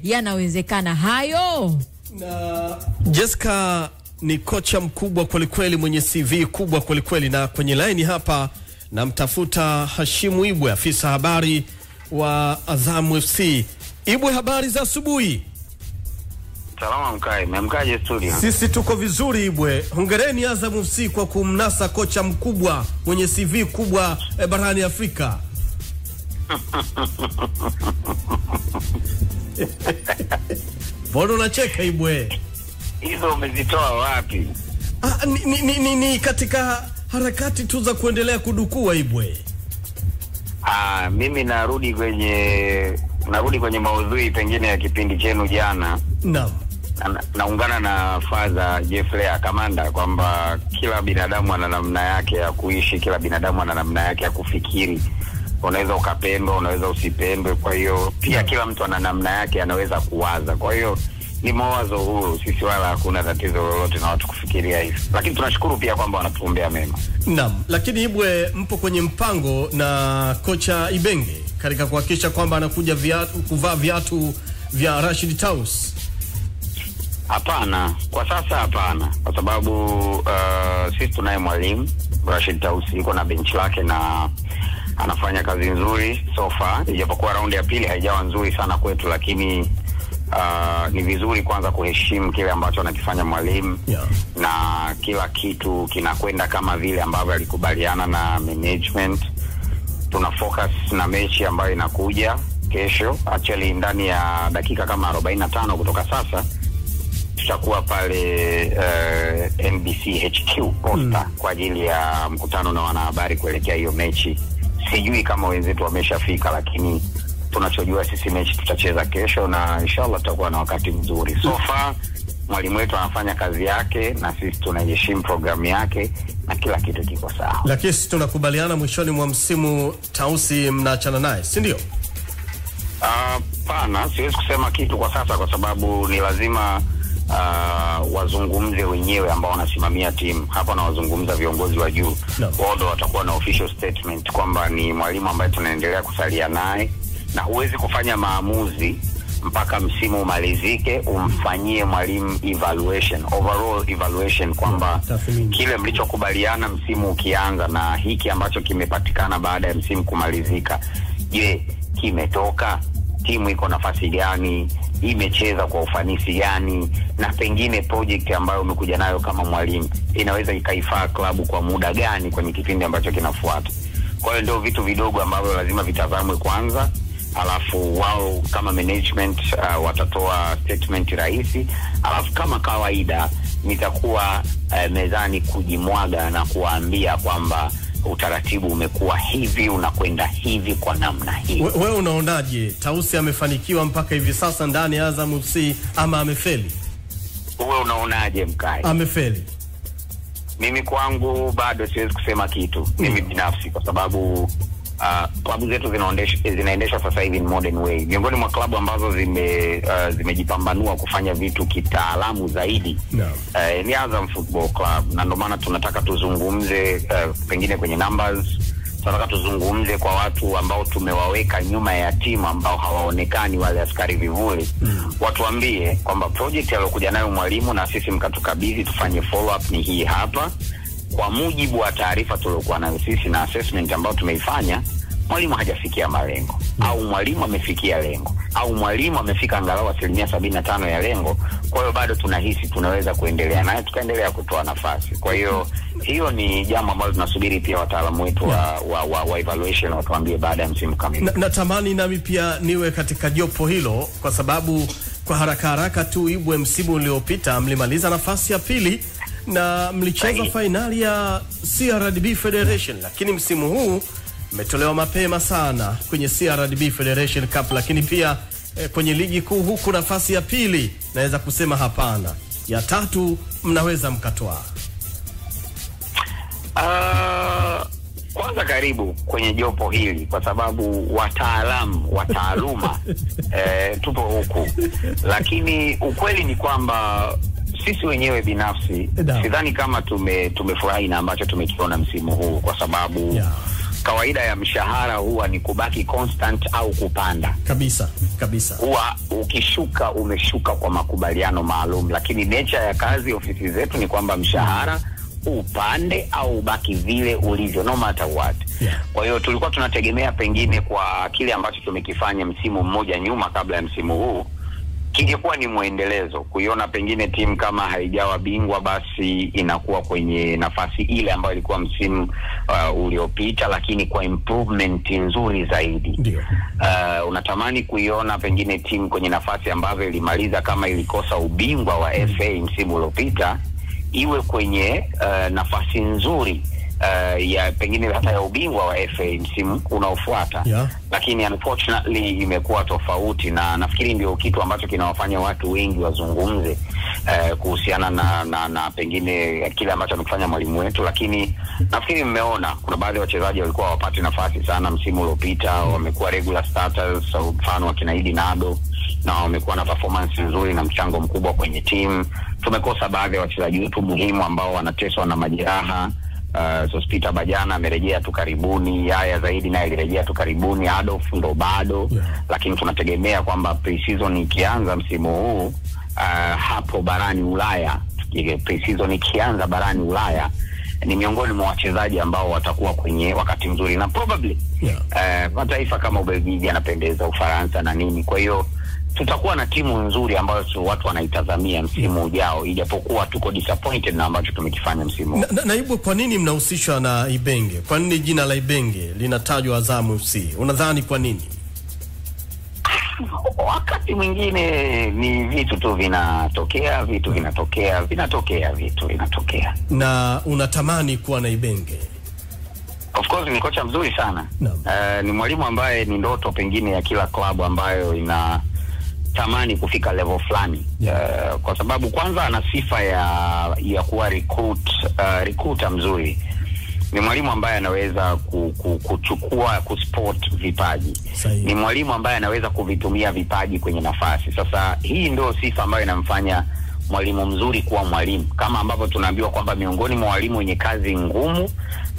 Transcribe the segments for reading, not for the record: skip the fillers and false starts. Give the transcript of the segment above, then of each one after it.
Yanawezekana hayo? Na Jessica ni kocha mkubwa kwelikweli, mwenye CV kubwa kwelikweli, na kwenye line hapa namtafuta Hashimu Ibwe, afisa habari wa Azam FC. Ibwe, habari za asubuhi. Salama mkai, mmemkaje studio? Sisi tuko vizuri Ibwe. Hongereni Azam FC kwa kumnasa kocha mkubwa mwenye CV kubwa barani Afrika. Mbona unacheka Ibwe? Hizo umezitoa wapi? Ni katika harakati tu za kuendelea kudukua Ibwe. Mimi narudi kwenye maudhui pengine ya kipindi chenu jana. Naam. Naungana na Father Jeffrey Akamanda kwamba kila binadamu ana namna yake ya kuishi, kila binadamu ana namna yake ya kufikiri. Unaweza ukapendwa, unaweza usipendwe. Kwa hiyo pia kila mtu ana namna yake anaweza kuwaza. Kwa hiyo ni mawazo huru, sisi wala hakuna tatizo lolote na watu kufikiria hivi. Lakini tunashukuru pia kwamba wanatuombea mema. Naam, lakini Ibwe, mpo kwenye mpango na kocha Ibenge katika kuhakikisha kwamba anakuja kuvaa viatu vya Rashid Taus? Hapana, kwa sasa hapana, kwa sababu sisi tunaye mwalimu Rashid Taus, yuko na bench lake na anafanya kazi nzuri so far, ijapokuwa raundi ya pili haijawa nzuri sana kwetu, lakini ni vizuri kwanza kuheshimu kile ambacho anakifanya mwalimu. Na kila kitu kinakwenda kama vile ambavyo alikubaliana na management. Tuna focus na mechi ambayo inakuja kesho. Actually ndani ya dakika kama 45 kutoka sasa tutakuwa pale NBC HQ Posta kwa ajili ya mkutano na wanahabari kuelekea hiyo mechi. Sijui kama wenzetu wameshafika, lakini tunachojua sisi mechi tutacheza kesho na inshallah tutakuwa na wakati mzuri. So far mwalimu wetu anafanya kazi yake na sisi tunaheshimu programu yake na kila kitu kiko sawa. Lakini sisi tunakubaliana mwishoni mwa msimu Tausi mnaachana naye, si ndio? Pana, siwezi kusema kitu kwa sasa kwa sababu ni lazima wazungumze wenyewe ambao wanasimamia timu. Hapa na wazungumza viongozi wa juu. Wao ndio watakuwa na official statement kwamba ni mwalimu ambaye tunaendelea kusalia naye, na huwezi kufanya maamuzi mpaka msimu umalizike umfanyie mwalimu evaluation, overall evaluation, kwamba kile mlichokubaliana msimu ukianza na hiki ambacho kimepatikana baada ya msimu kumalizika, je, kimetoka? Timu iko nafasi gani? Imecheza kwa ufanisi gani? Na pengine project ambayo umekuja nayo kama mwalimu inaweza ikaifaa klabu kwa muda gani kwenye kipindi ambacho kinafuata? Kwa hiyo ndio vitu vidogo ambavyo lazima vitazamwe kwanza, alafu wao kama management watatoa statement rahisi, alafu kama kawaida nitakuwa mezani kujimwaga na kuwaambia kwamba utaratibu umekuwa hivi, unakwenda hivi kwa namna hii. Wewe unaonaje? Tausi amefanikiwa mpaka hivi sasa ndani ya Azam FC ama amefeli? Wewe unaonaje mkai? Amefeli. Mimi kwangu bado siwezi kusema kitu mimi binafsi, kwa sababu klabu zetu zinaendeshwa sasa hivi in modern way. Miongoni mwa klabu ambazo zimejipambanua kufanya vitu kitaalamu zaidi ni Azam Football Club, na ndio maana tunataka tuzungumze pengine kwenye numbers. Tunataka tuzungumze kwa watu ambao tumewaweka nyuma ya timu ambao hawaonekani, wale askari vivuli. Watuambie kwamba project aliyokuja nayo mwalimu na sisi mkatukabidhi tufanye follow up ni hii hapa. Kwa mujibu wa taarifa tuliokuwa nayo sisi na assessment ambayo tumeifanya, mwalimu hajafikia malengo, au mwalimu amefikia lengo, au mwalimu amefika angalau 75% ya lengo. Kwa hiyo bado tunahisi tunaweza kuendelea naye, tukaendelea kutoa nafasi. Kwa hiyo hiyo ni jambo ambalo tunasubiri pia wataalamu wetu wa evaluation watuambie baada ya msimu kamili. Natamani nami pia niwe katika jopo hilo, kwa sababu kwa haraka tu Ibwe, msimu uliopita mlimaliza nafasi ya pili na mlicheza finali ya CRDB Federation, lakini msimu huu mmetolewa mapema sana kwenye CRDB Federation Cup, lakini pia kwenye ligi kuu huku nafasi ya pili naweza kusema hapana, ya tatu mnaweza mkatoa. Kwanza karibu kwenye jopo hili, kwa sababu wataaluma tupo huku, lakini ukweli ni kwamba sisi wenyewe binafsi sidhani kama tumefurahi na ambacho tumekiona msimu huu, kwa sababu kawaida ya mshahara huwa ni kubaki constant au kupanda. Kabisa. Huwa ukishuka umeshuka kwa makubaliano maalum, lakini nature ya kazi ofisi zetu ni kwamba mshahara upande au ubaki vile ulivyo no matter what. Kwa hiyo tulikuwa tunategemea pengine kwa kile ambacho tumekifanya msimu mmoja nyuma kabla ya msimu huu kingekuwa ni muendelezo, kuiona pengine timu kama haijawa bingwa basi inakuwa kwenye nafasi ile ambayo ilikuwa msimu uliopita, lakini kwa improvement nzuri zaidi. Unatamani kuiona pengine timu kwenye nafasi ambayo ilimaliza kama ilikosa ubingwa wa FA msimu uliopita iwe kwenye nafasi nzuri ya pengine hata ya ubingwa wa FA msimu unaofuata. Lakini unfortunately imekuwa tofauti, na nafikiri ndio kitu ambacho kinawafanya watu wengi wazungumze kuhusiana na pengine kile ambacho amekifanya mwalimu wetu. Lakini nafikiri mmeona kuna baadhi ya wachezaji walikuwa hawapati nafasi sana msimu uliopita, wamekuwa regular starters, mfano akina Idi Nado, na wamekuwa na performance nzuri na mchango mkubwa kwenye timu. Tumekosa baadhi ya wachezaji wetu muhimu ambao wanateswa na majeraha. Sospita Bajana amerejea tu karibuni, Yaya Zaidi naye alirejea tu karibuni, Adolf ndo bado. Lakini tunategemea kwamba pre-season ikianza msimu huu hapo barani Ulaya, pre-season ikianza barani Ulaya ni miongoni mwa wachezaji ambao watakuwa kwenye wakati mzuri, na probably mataifa kama Ubelgiji yanapendeza, Ufaransa na nini. Kwa hiyo tutakuwa na timu nzuri ambayo watu wanaitazamia msimu ujao, ijapokuwa tuko disappointed na ambacho tumekifanya msimu. Naibu, kwa nini mnahusishwa na Ibenge? Kwa nini jina la Ibenge linatajwa Azam FC? Unadhani kwa nini? Wakati mwingine ni vitu tu vinatokea, vinatokea. Na unatamani kuwa na Ibenge? Of course ni kocha mzuri sana. Ni mwalimu ambaye ni ndoto pengine ya kila klabu ambayo ina tamani kufika level fulani. Kwa sababu kwanza ana sifa ya kuwa recruiter mzuri. Ni mwalimu ambaye anaweza kuchukua kusport vipaji. Ni mwalimu ambaye anaweza kuvitumia vipaji kwenye nafasi. Sasa hii ndio sifa ambayo inamfanya mwalimu mzuri kuwa mwalimu. Kama ambavyo tunaambiwa kwamba miongoni mwa walimu wenye kazi ngumu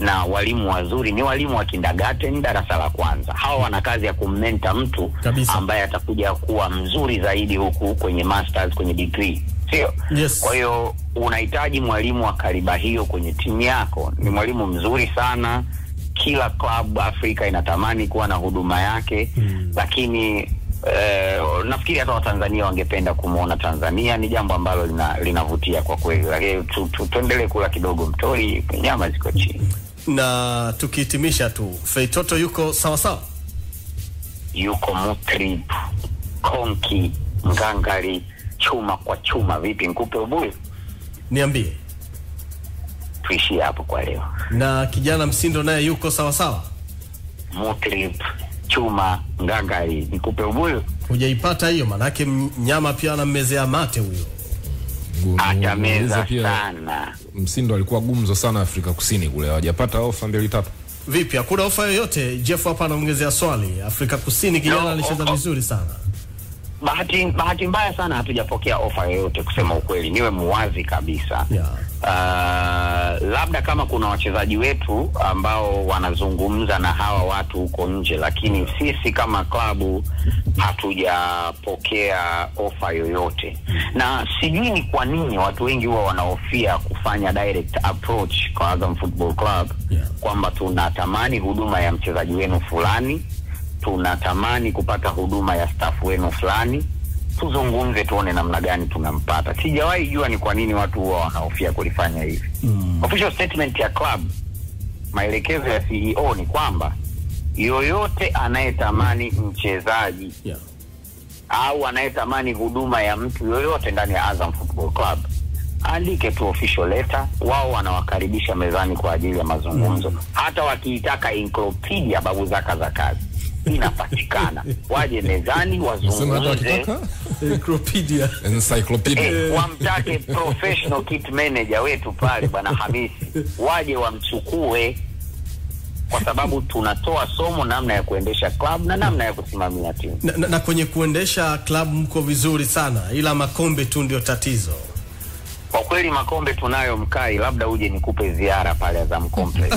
na walimu wazuri ni walimu wa kindergarten, darasa la kwanza. Hawa wana kazi ya kummenta mtu ambaye atakuja kuwa mzuri zaidi huku kwenye masters, kwenye degree. Sio? Kwa hiyo unahitaji mwalimu wa kaliba hiyo kwenye timu yako. Ni mwalimu mzuri sana. Kila club Afrika inatamani kuwa na huduma yake. Lakini nafikiri hata Watanzania wangependa kumuona Tanzania. Ni jambo ambalo linavutia kwa kweli. Lakini tuendelee kula kidogo mtori, nyama ziko chini. Na tukihitimisha tu, Feitoto yuko sawa sawa? Yuko Mutrip, Konki, Ngangari, chuma kwa chuma. Vipi, nikupe ubuyu? Niambie. Tuishie hapo kwa leo. Na kijana Msindo naye yuko sawa sawa? Mutrip, chuma, Ngangari, nikupe ubuyu? Hujaipata hiyo, manake mnyama pia anammezea mate huyo. Atameza sana. Msindo alikuwa gumzo sana Afrika Kusini kule, hawajapata ofa 2-3. Vipi, hakuna ofa yoyote? Jeff hapa anaongezea swali. Afrika Kusini kijana alicheza vizuri sana. Bahati mbaya sana hatujapokea ofa yoyote, kusema ukweli, niwe muwazi kabisa. Labda kama kuna wachezaji wetu ambao wanazungumza na hawa watu huko nje, lakini sisi kama klabu hatujapokea ofa yoyote. Na sijui ni kwa nini watu wengi huwa wanahofia kufanya direct approach kwa Azam Football Club, kwamba tunatamani huduma ya mchezaji wenu fulani, tunatamani kupata huduma ya staff wenu fulani, tuzungumze tuone namna gani tunampata. Sijawahi jua ni kwa nini watu huwa wanahofia kulifanya hivi. Official statement ya club, maelekezo ya CEO ni kwamba yoyote anayetamani mchezaji au anayetamani huduma ya mtu yoyote ndani ya Azam Football Club andike tu official letter, wao wanawakaribisha mezani kwa ajili ya mazungumzo. Hata wakiitaka encyclopedia babu zaka za kazi inapatikana, waje mezani wazungumze. Encyclopedia. Wamtake professional kit manager wetu pale bwana Hamisi, waje wamchukue, kwa sababu tunatoa somo namna ya kuendesha club na namna ya kusimamia timu. Na kwenye kuendesha club mko vizuri sana, ila makombe tu ndio tatizo. Kwa kweli makombe tunayo Mkai, labda uje nikupe ziara pale Azam Complex.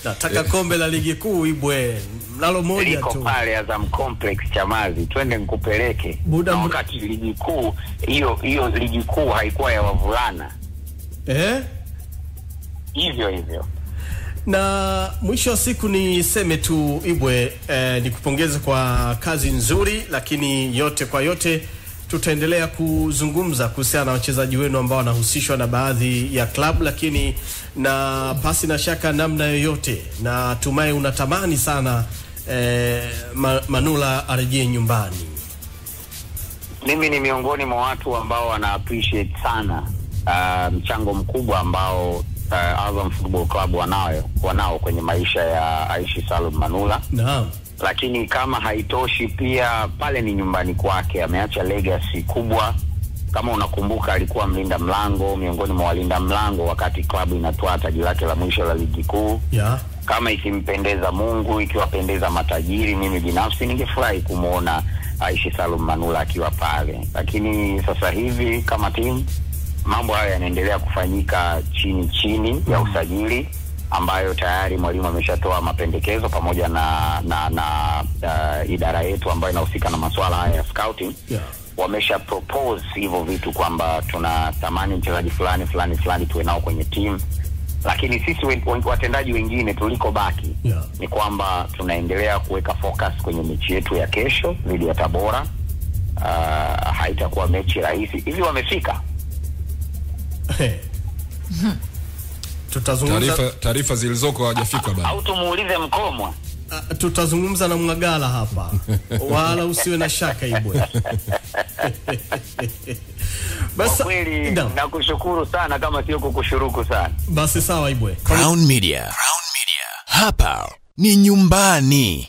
Nataka kombe la ligi kuu Ibwe. Nalo moja liko tu. Pale Azam Complex Chamazi, twende nikupeleke. Na wakati ligi kuu hiyo ligi kuu haikuwa ya wavulana. Hivyo. Na mwisho wa siku niseme tu Ibwe, nikupongeze kwa kazi nzuri, lakini yote kwa yote tutaendelea kuzungumza kuhusiana na wachezaji wenu ambao wanahusishwa na baadhi ya club, lakini na pasi na shaka namna yoyote na tumai unatamani sana Manula arejee nyumbani. Mimi ni miongoni mwa watu ambao wana appreciate sana mchango mkubwa ambao Azam Football Club wanao kwenye maisha ya Aishi Salum Manula. Naam. Lakini kama haitoshi, pia pale ni nyumbani kwake, ameacha legacy kubwa. Kama unakumbuka, alikuwa mlinda mlango, miongoni mwa walinda mlango wakati klabu inatoa taji lake la mwisho la ligi kuu. Yeah. Kama ikimpendeza Mungu, ikiwapendeza matajiri, mimi binafsi ningefurahi kumuona Aishi Salum Manula akiwa pale. Lakini sasa hivi kama timu, mambo haya yanaendelea kufanyika chini ya usajili, ambayo tayari mwalimu ameshatoa mapendekezo pamoja na idara yetu ambayo inahusika na masuala haya ya scouting. Yeah. Wamesha propose hivyo vitu kwamba tunatamani mchezaji fulani tuwe nao kwenye team. Lakini sisi watendaji wengine tuliko baki, yeah, ni kwamba tunaendelea kuweka focus kwenye mechi yetu ya kesho dhidi ya Tabora. Haitakuwa mechi rahisi. Hivi wamefika? Tutazungumza taarifa zilizoko hawajafika bado. Au tumuulize Mkomwa. Tutazungumza na Mwagala hapa. Wala usiwe na shaka Ibwe. Basi kweli nakushukuru sana, kama sio kukushuruku sana. Basi sawa Ibwe. Crown Media. Hapa ni nyumbani.